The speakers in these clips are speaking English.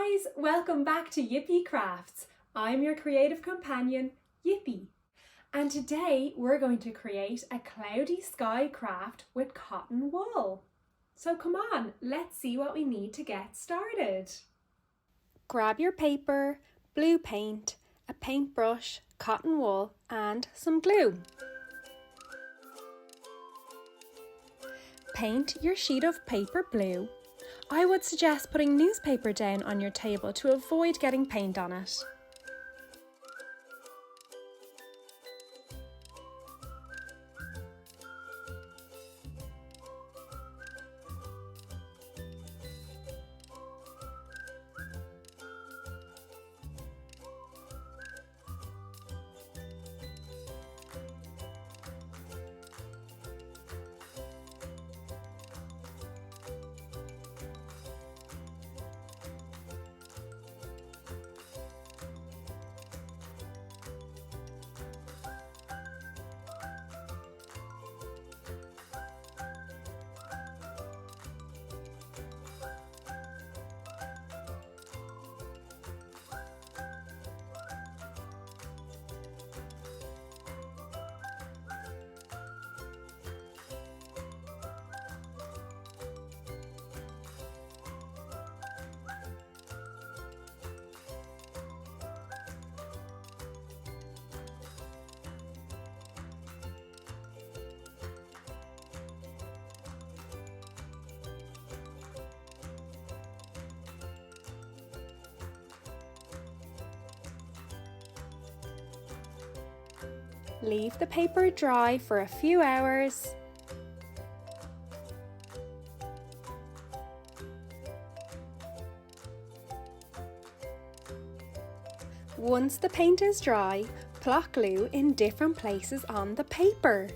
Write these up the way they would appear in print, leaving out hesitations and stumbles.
guys, welcome back to Yippee Crafts. I'm your creative companion, Yippee. And today we're going to create a cloudy sky craft with cotton wool. So come on, let's see what we need to get started. Grab your paper, blue paint, a paintbrush, cotton wool and some glue. Paint your sheet of paper blue. I would suggest putting newspaper down on your table to avoid getting paint on it. Leave the paper dry for a few hours. Once the paint is dry, plot glue in different places on the paper.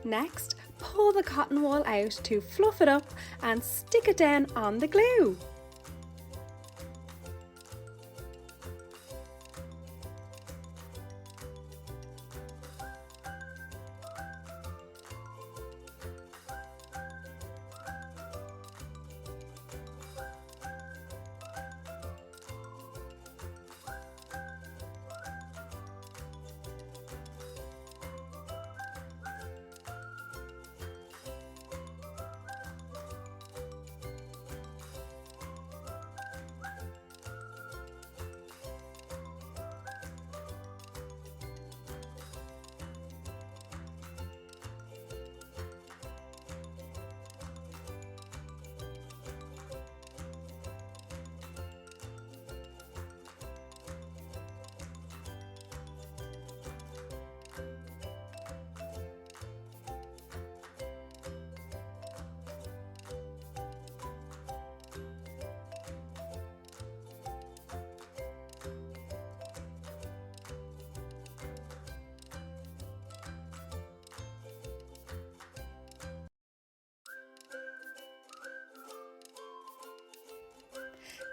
Next, pull the cotton wool out to fluff it up and stick it down on the glue.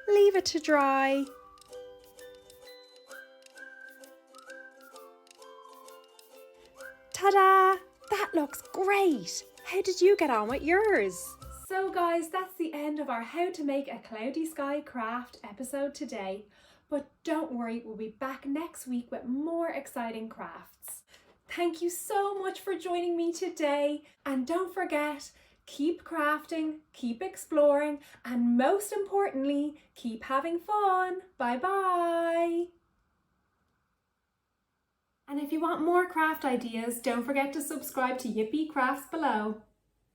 Leave it to dry. Ta-da! That looks great! How did you get on with yours? So guys, that's the end of our How to Make a Cloudy Sky craft episode today. But don't worry, we'll be back next week with more exciting crafts. Thank you so much for joining me today. And don't forget, keep crafting, keep exploring, and most importantly, keep having fun. Bye-bye. And if you want more craft ideas, don't forget to subscribe to Yippee Crafts below.